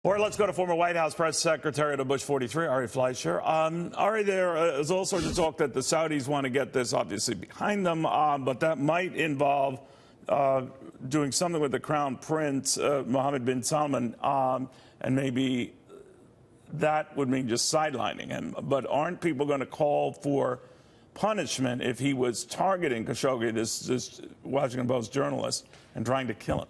Or let's go to former White House press secretary of the Bush 43, Ari Fleischer. Ari, there is all sorts of talk that the Saudis want to get this obviously behind them, but that might involve doing something with the Crown Prince, Mohammed bin Salman, and maybe that would mean just sidelining him. But aren't people going to call for punishment if he was targeting Khashoggi, this Washington Post journalist, and trying to kill him?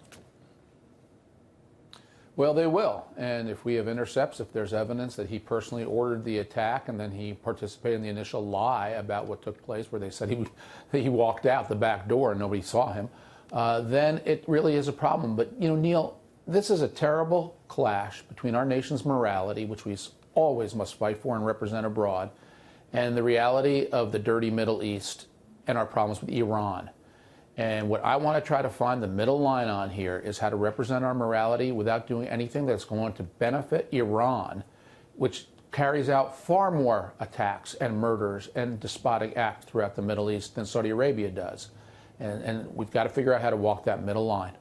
Well, they will. And if we have intercepts, if there's evidence that he personally ordered the attack and then he participated in the initial lie about what took place where they said he walked out the back door and nobody saw him, then it really is a problem. But, you know, Neil, this is a terrible clash between our nation's morality, which we always must fight for and represent abroad, and the reality of the dirty Middle East and our problems with Iran. And what I want to try to find the middle line on here is how to represent our morality without doing anything that's going to benefit Iran, which carries out far more attacks and murders and despotic acts throughout the Middle East than Saudi Arabia does. And we've got to figure out how to walk that middle line.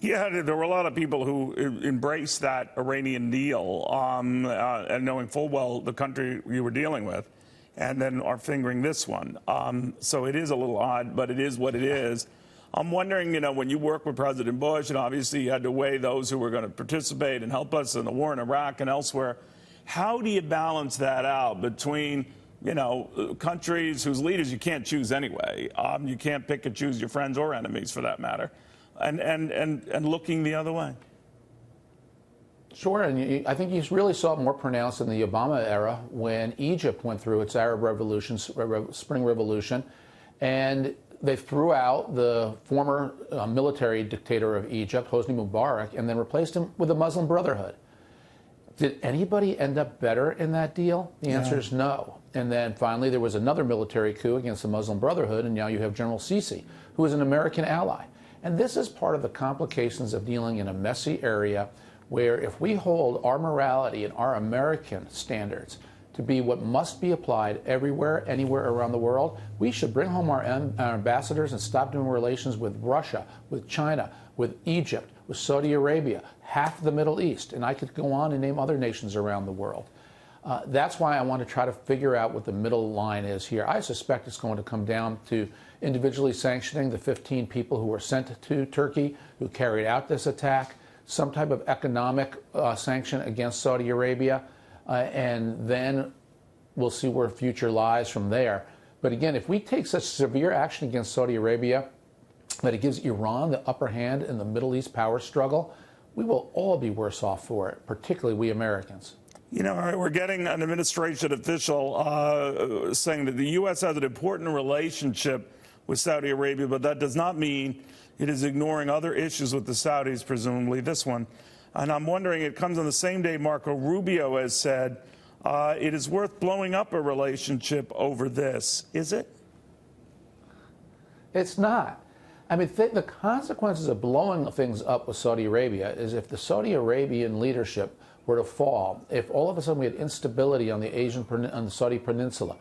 Yeah, there were a lot of people who embraced that Iranian deal, and knowing full well the country you were dealing with, and then are fingering this one. So it is a little odd, but it is what it is. I'm wondering, you know, when you work with President Bush, and obviously you had to weigh those who were going to participate and help us in the war in Iraq and elsewhere, how do you balance that out between, you know, countries whose leaders you can't choose anyway? You can't pick and choose your friends or enemies, for that matter, and looking the other way? Sure, and I think you really saw it more pronounced in the Obama era when Egypt went through its Arab Revolution, Spring Revolution, and they threw out the former military dictator of Egypt, Hosni Mubarak, and then replaced him with the Muslim Brotherhood. Did anybody end up better in that deal? The answer is no. And then finally there was another military coup against the Muslim Brotherhood, and now you have General Sisi, who is an American ally. And this is part of the complications of dealing in a messy area where if we hold our morality and our American standards to be what must be applied everywhere, anywhere around the world, we should bring home our ambassadors and stop doing relations with Russia, with China, with Egypt, with Saudi Arabia, half of the Middle East, and I could go on and name other nations around the world. That's why I want to try to figure out what the middle line is here. I suspect it's going to come down to individually sanctioning the 15 people who were sent to Turkey who carried out this attack, some type of economic sanction against Saudi Arabia, and then we'll see where future lies from there. But again, if we take such severe action against Saudi Arabia that it gives Iran the upper hand in the Middle East power struggle, we will all be worse off for it, particularly we Americans. You know, we're getting an administration official saying that the U.S. has an important relationship with Saudi Arabia, but that does not mean it is ignoring other issues with the Saudis, presumably this one. And I'm wondering, it comes on the same day Marco Rubio has said it is worth blowing up a relationship over this. Is it? It's not. I mean, the consequences of blowing things up with Saudi Arabia is if the Saudi Arabian leadership were to fall, if all of a sudden we had instability on the Saudi Peninsula,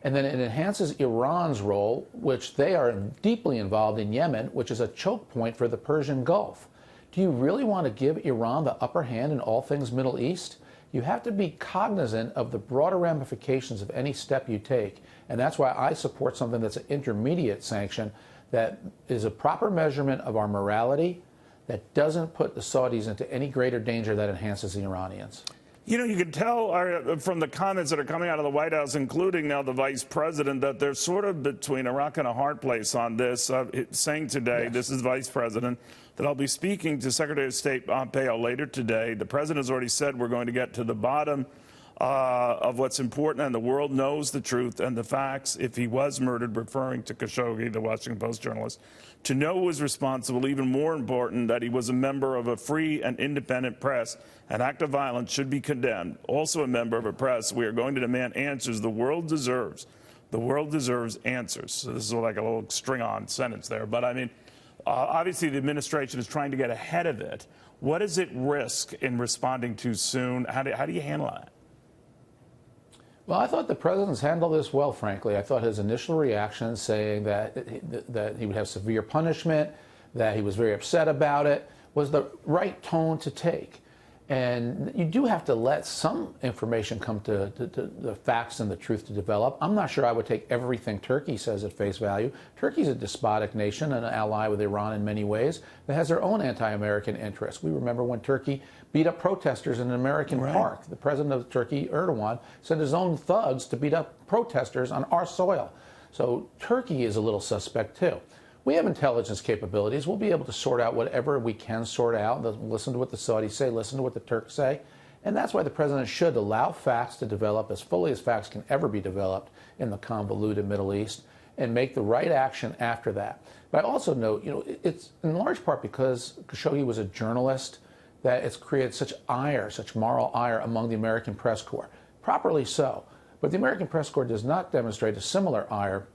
and then it enhances Iran's role, which they are deeply involved in Yemen, which is a choke point for the Persian Gulf. Do you really want to give Iran the upper hand in all things Middle East? You have to be cognizant of the broader ramifications of any step you take, and that's why I support something that's an intermediate sanction that is a proper measurement of our morality that doesn't put the Saudis into any greater danger that enhances the Iranians. You know, you can tell from the comments that are coming out of the White House, including now the vice president, that they're sort of between a rock and a hard place on this, saying today, This is vice president, that I'll be speaking to Secretary of State Pompeo later today. The president has already said we're going to get to the bottom of what's important, and the world knows the truth and the facts. If he was murdered, referring to Khashoggi, the Washington Post journalist, to know who was responsible, even more important, that he was a member of a free and independent press. An act of violence should be condemned. Also a member of a press, we are going to demand answers the world deserves. The world deserves answers. So this is like a little string-on sentence there. But, I mean, obviously the administration is trying to get ahead of it. What is at risk in responding too soon? How do you handle that? Well, I thought the president's handled this well, frankly. I thought his initial reaction saying that he would have severe punishment, that he was very upset about it, was the right tone to take. And you do have to let some information come to the facts and the truth to develop. I'm not sure I would take everything Turkey says at face value. Turkey's a despotic nation, an ally with Iran in many ways, that has their own anti-American interests. We remember when Turkey beat up protesters in an American park. The president of Turkey, Erdogan, sent his own thugs to beat up protesters on our soil. So Turkey is a little suspect too. We have intelligence capabilities. We'll be able to sort out whatever we can sort out. Listen to what the Saudis say, listen to what the Turks say. And that's why the president should allow facts to develop as fully as facts can ever be developed in the convoluted Middle East and make the right action after that. But I also note, it's in large part because Khashoggi was a journalist that it's created such ire, such moral ire among the American press corps. Properly so. But the American press corps does not demonstrate a similar ire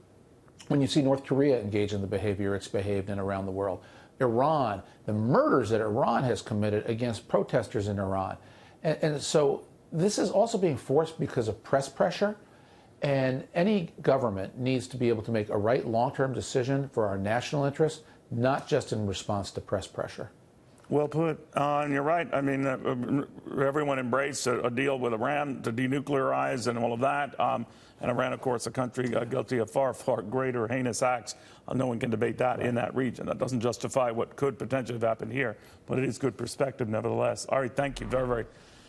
when you see North Korea engage in the behavior it's behaved in around the world. Iran, the murders that Iran has committed against protesters in Iran. And so this is also being forced because of press pressure. And any government needs to be able to make a right long-term decision for our national interests, not just in response to press pressure. Well put. And you're right. I mean, everyone embraced a deal with Iran to denuclearize and all of that. And Iran, of course, a country guilty of far, far greater heinous acts. No one can debate that in that region. That doesn't justify what could potentially have happened here, but it is good perspective nevertheless. All right, thank you very, very